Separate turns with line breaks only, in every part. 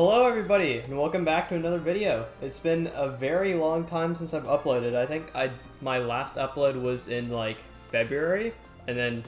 Hello everybody, and welcome back to another video. It's been a very long time since I've uploaded. I think my last upload was in like February, and then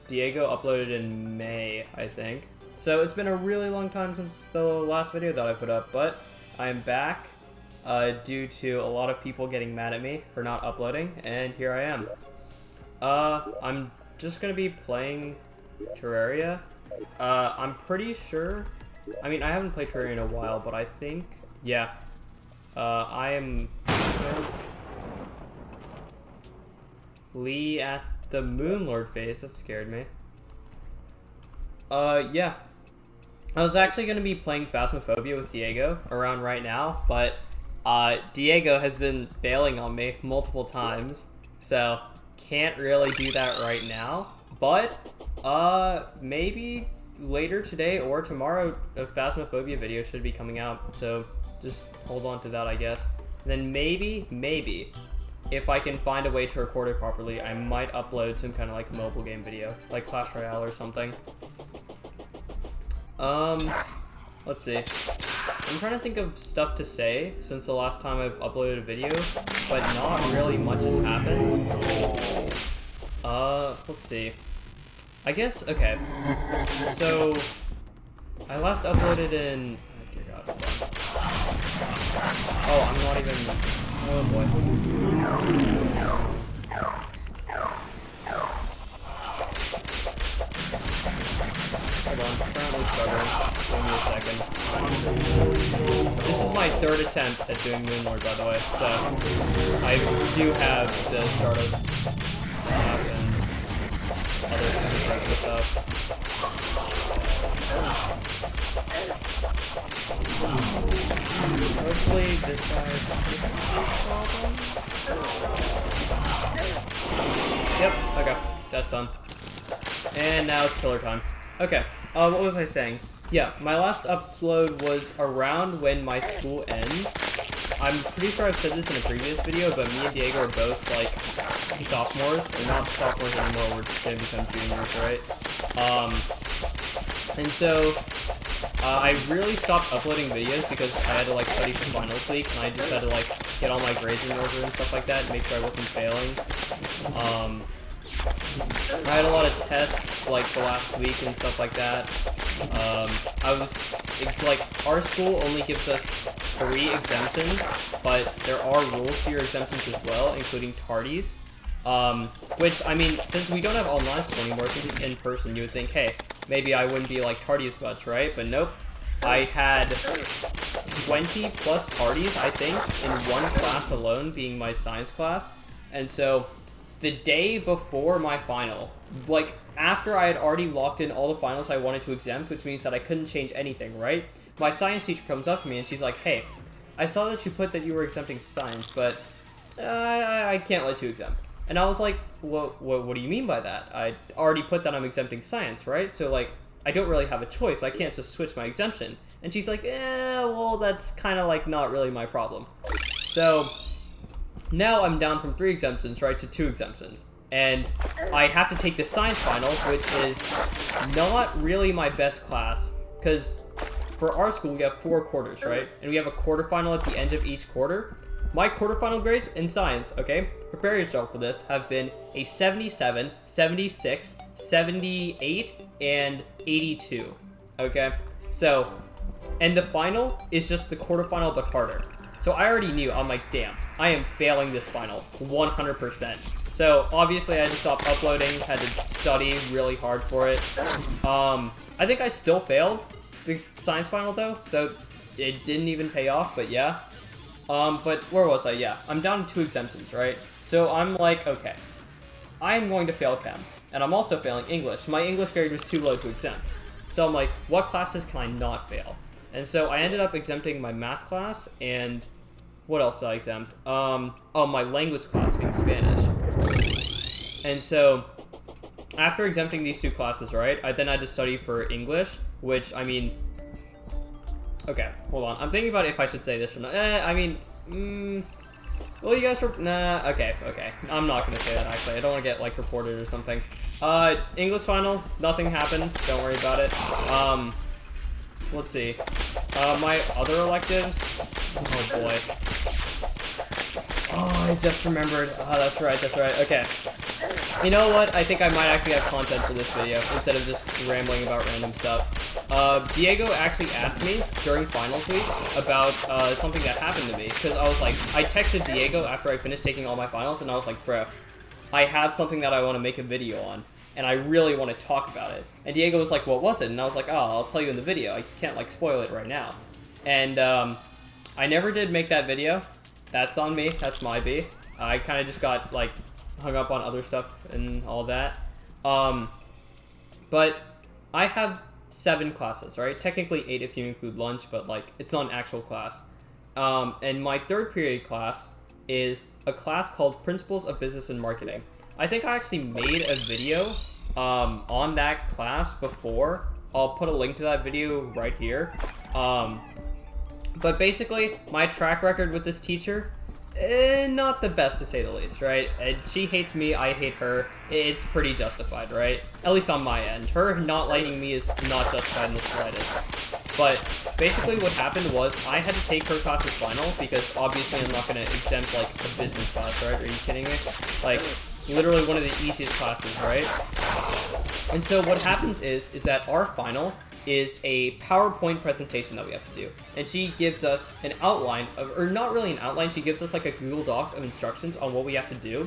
Diego uploaded in May, I think. So it's been a really long time since the last video that I put up, but I'm back due to a lot of people getting mad at me for not uploading, and here I am. I'm just gonna be playing Terraria. I'm pretty sure, I mean, I haven't played Terraria in a while, but I think, yeah, I am Lee at the Moonlord phase. That scared me. Yeah. I was actually going to be playing Phasmophobia with Diego around right now, but Diego has been bailing on me multiple times, so can't really do that right now. But maybe later today or tomorrow a Phasmophobia video should be coming out, so just hold on to that, I guess. And then maybe if I can find a way to record it properly, I might upload some kind of like mobile game video, like Clash Royale or something. Let's see. I'm trying to think of stuff to say since the last time I've uploaded a video, but not really much has happened. Let's see. I guess, okay. So, I last uploaded in, oh dear God, hold on. Oh, I'm not even, oh boy. Hold on, currently struggling. Give me a second. This is my third attempt at doing Moonlord, by the way, so I do have the Stardust map and other kind of stuff. Hopefully this guy is Yep, okay, that's done. And now it's killer time. Okay, what was I saying? Yeah, my last upload was around when my school ends. I'm pretty sure I've said this in a previous video, but me and Diego are both, like, sophomores. We're not sophomores anymore, we're just gonna become juniors, right? And so, I really stopped uploading videos because I had to, like, study for finals week, and I just had to, like, get all my grades in order and stuff like that, and make sure I wasn't failing. I had a lot of tests, like, the last week and stuff like that. Our school only gives us 3 exemptions, but there are rules to your exemptions as well, including tardies. Which, I mean, since we don't have online school anymore, since it's in person, you would think, hey, maybe I wouldn't be, like, tardy as much, right? But nope. I had 20 plus tardies, I think, in one class alone, being my science class. And so, the day before my final, like, after I had already locked in all the finals I wanted to exempt, which means that I couldn't change anything, right? My science teacher comes up to me and she's like, hey, I saw that you put that you were exempting science, but I can't let you exempt. And I was like, what do you mean by that? I already put that I'm exempting science, right? So, like, I don't really have a choice. I can't just switch my exemption. And she's like, well, that's kind of, like, not really my problem. So now I'm down from 3 exemptions, right, to 2 exemptions. And I have to take the science final, which is not really my best class, because for our school we have 4 quarters, right? And we have a quarterfinal at the end of each quarter. My quarterfinal grades in science, okay, prepare yourself for this, have been a 77, 76, 78, and 82, okay? So, and the final is just the quarterfinal but harder. So I already knew, I'm like, damn, I am failing this final, 100%. So obviously I had to stop uploading, had to study really hard for it. I think I still failed the science final though, so it didn't even pay off, but yeah. But where was I? Yeah, I'm down to 2 exemptions, right? So I'm like, okay, I'm going to fail chem, and I'm also failing English. My English grade was too low to exempt. So I'm like, what classes can I not fail? And so I ended up exempting my math class, and what else did I exempt? My language class being Spanish. And so, after exempting these 2 classes, right, I then had to study for English, which, I mean, okay, hold on. I'm thinking about if I should say this or not. Well, you guys were, nah, okay. I'm not gonna say that, actually. I don't want to get, like, reported or something. English final, nothing happened. Don't worry about it. let's see. My other electives. Oh boy. Oh, I just remembered. Oh, that's right. Okay. You know what? I think I might actually have content for this video instead of just rambling about random stuff. Diego actually asked me during finals week about something that happened to me, because I was like, I texted Diego after I finished taking all my finals, and I was like, bro, I have something that I want to make a video on, and I really want to talk about it. And Diego was like, what was it? And I was like, oh, I'll tell you in the video. I can't, like, spoil it right now. And I never did make that video. That's on me. That's my B. I kind of just got, like, hung up on other stuff and all that. But I have 7 classes, right? Technically 8 if you include lunch, but, like, it's not an actual class. And my 3rd period class is a class called Principles of Business and Marketing. I think I actually made a video on that class before. I'll put a link to that video right here. But basically, my track record with this teacher, not the best to say the least, right? And she hates me, I hate her. It's pretty justified, right? At least on my end. Her not liking me is not justified in the slightest. But basically what happened was I had to take her class's final because obviously I'm not going to exempt like a business class, right? Are you kidding me? Like, literally one of the easiest classes, right? And so what happens is that our final is a PowerPoint presentation that we have to do. And she gives us an outline of, or not really an outline, she gives us like a Google Docs of instructions on what we have to do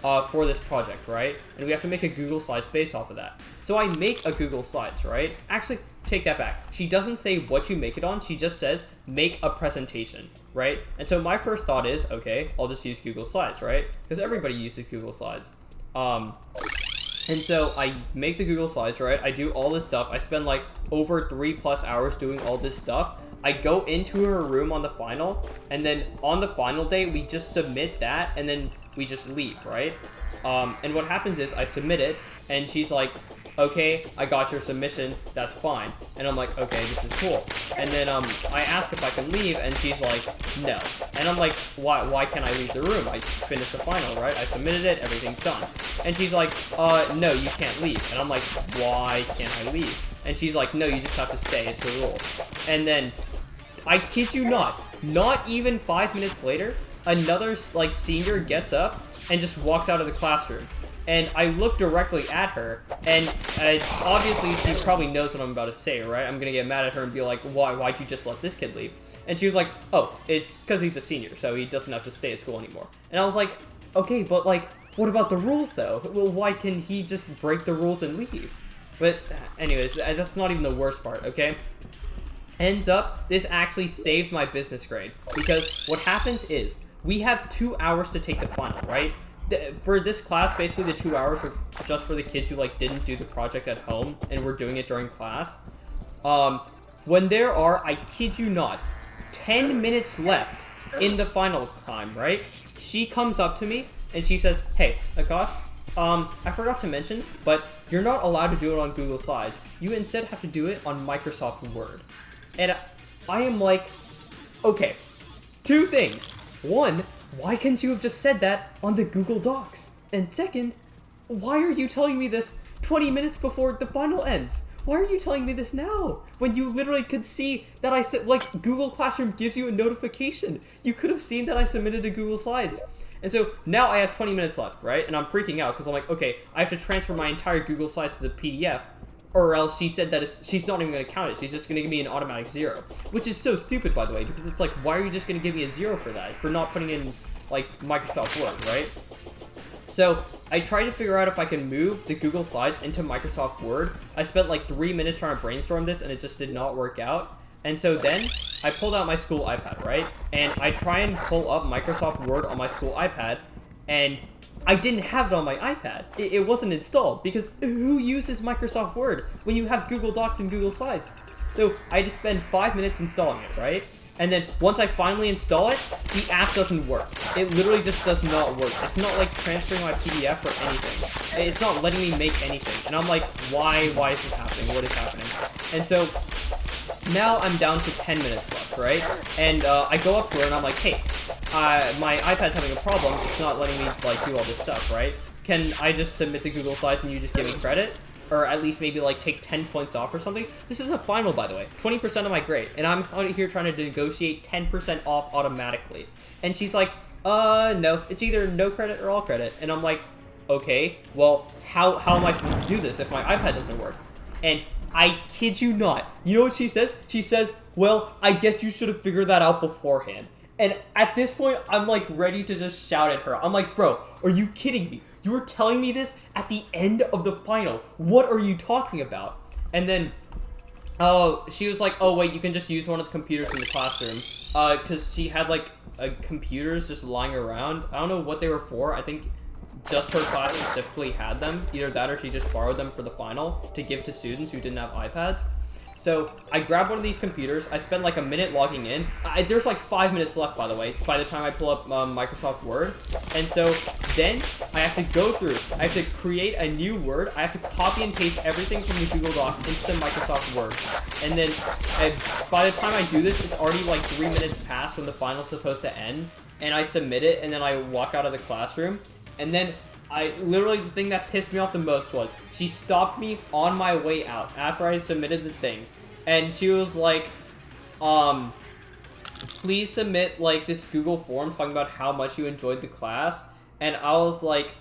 for this project, right? And we have to make a Google Slides based off of that. So I make a Google Slides, right? Actually, take that back. She doesn't say what you make it on, she just says, make a presentation, right? And so my first thought is, okay, I'll just use Google Slides, right? Because everybody uses Google Slides. And so I make the Google Slides, right? I do all this stuff. I spend like over 3+ hours doing all this stuff. I go into her room on the final, and then on the final day, we just submit that, and then we just leave, right? And what happens is I submit it, and she's like, okay, I got your submission, that's fine. And I'm like, okay, this is cool. And then I ask if I can leave, and she's like, no. And I'm like, why can't I leave the room? I finished the final, right? I submitted it, everything's done. And she's like, no, you can't leave. And I'm like, why can't I leave? And she's like, no, you just have to stay, it's the rule. And then, I kid you not even 5 minutes later, another like senior gets up and just walks out of the classroom. And I look directly at her, and obviously she probably knows what I'm about to say, right? I'm gonna get mad at her and be like, why'd you just let this kid leave? And she was like, oh, it's because he's a senior, so he doesn't have to stay at school anymore. And I was like, okay, but like, what about the rules though? Well, why can he just break the rules and leave? But anyways, that's not even the worst part, okay? Ends up, this actually saved my business grade, because what happens is, we have 2 hours to take the final, right? For this class, basically the 2 hours were just for the kids who like didn't do the project at home and were doing it during class. When there are, I kid you not, 10 minutes left in the final time, right? She comes up to me and she says, hey, Akash, I forgot to mention, but you're not allowed to do it on Google Slides. You instead have to do it on Microsoft Word. And I am like, okay, 2 things. 1, why couldn't you have just said that on the Google Docs? And second, why are you telling me this 20 minutes before the final ends? Why are you telling me this now? When you literally could see that I said, like, Google Classroom gives you a notification. You could have seen that I submitted to Google Slides. And so now I have 20 minutes left, right? And I'm freaking out because I'm like, okay, I have to transfer my entire Google Slides to the PDF, or else she said that she's not even going to count it. She's just going to give me an automatic 0, which is so stupid, by the way, because it's like, why are you just going to give me a 0 for that? For not putting in, like, Microsoft Word, right? So I tried to figure out if I can move the Google Slides into Microsoft Word. I spent like 3 minutes trying to brainstorm this, and it just did not work out. And so then I pulled out my school iPad, right? And I try and pull up Microsoft Word on my school iPad, and I didn't have it on my iPad. It wasn't installed, because who uses Microsoft Word when you have Google Docs and Google Slides? So I just spend 5 minutes installing it, right? And then once I finally install it, the app doesn't work. It literally just does not work. It's not like transferring my PDF or anything. It's not letting me make anything. And I'm like, why is this happening? What is happening? And so now I'm down to 10 minutes left, right? And I go up to her and I'm like, hey, my iPad's having a problem. It's not letting me like do all this stuff, right? Can I just submit the Google Slides and you just give me credit? or at least maybe like take 10 points off or something. This is a final, by the way, 20% of my grade, and I'm out here trying to negotiate 10% off automatically. And she's like, no, it's either no credit or all credit. And I'm like, okay, well, how am I supposed to do this if my iPad doesn't work? And I kid you not, you know what she says? She says, well, I guess you should have figured that out beforehand. And at this point, I'm like ready to just shout at her. I'm like, bro, are you kidding me? You were telling me this at the end of the final. What are you talking about? And then, she was like, oh, wait, you can just use one of the computers in the classroom. Because she had, like, computers just lying around. I don't know what they were for. I think just her class specifically had them. Either that or she just borrowed them for the final to give to students who didn't have iPads. So I grabbed one of these computers. I spent like a minute logging in. There's like 5 minutes left, by the way, by the time I pull up Microsoft Word. And so then I have to go through. I have to create a new Word. I have to copy and paste everything from the Google Docs into Microsoft Word. And then by the time I do this, it's already like 3 minutes past when the final's supposed to end. And I submit it, and then I walk out of the classroom. And then literally the thing that pissed me off the most was she stopped me on my way out after I submitted the thing. And she was like, please submit like this Google form talking about how much you enjoyed the class. And I was like,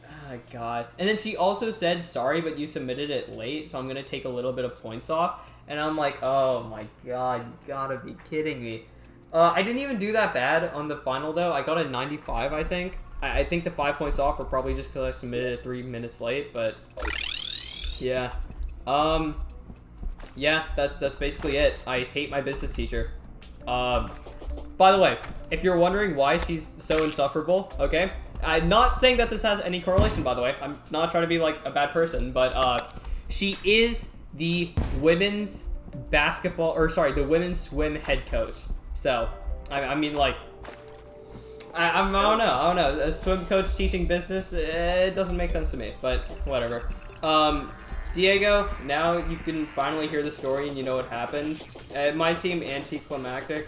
oh God. And then she also said, sorry, but you submitted it late, so I'm going to take a little bit of points off. And I'm like, oh my God, you gotta be kidding me. I didn't even do that bad on the final though. I got a 95, I think. I think the 5 points off were probably just because I submitted it 3 minutes late, but yeah. Yeah, that's basically it. I hate my business teacher. By the way, if you're wondering why she's so insufferable, okay? I'm not saying that this has any correlation, by the way. I'm not trying to be like a bad person, but she is the women's the women's swim head coach. So, I mean, like, I don't know. A swim coach teaching business, it doesn't make sense to me, but whatever. Diego, now you can finally hear the story and you know what happened. It might seem anticlimactic,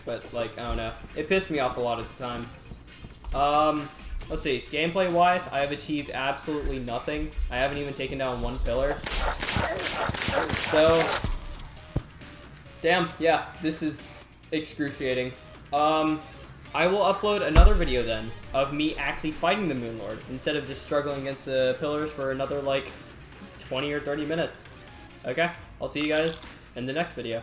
but, like, I don't know. It pissed me off a lot at the time. Let's see. Gameplay-wise, I have achieved absolutely nothing. I haven't even taken down one pillar. So, damn, yeah, this is excruciating. I will upload another video then of me actually fighting the Moon Lord instead of just struggling against the pillars for another like 20 or 30 minutes. Okay, I'll see you guys in the next video.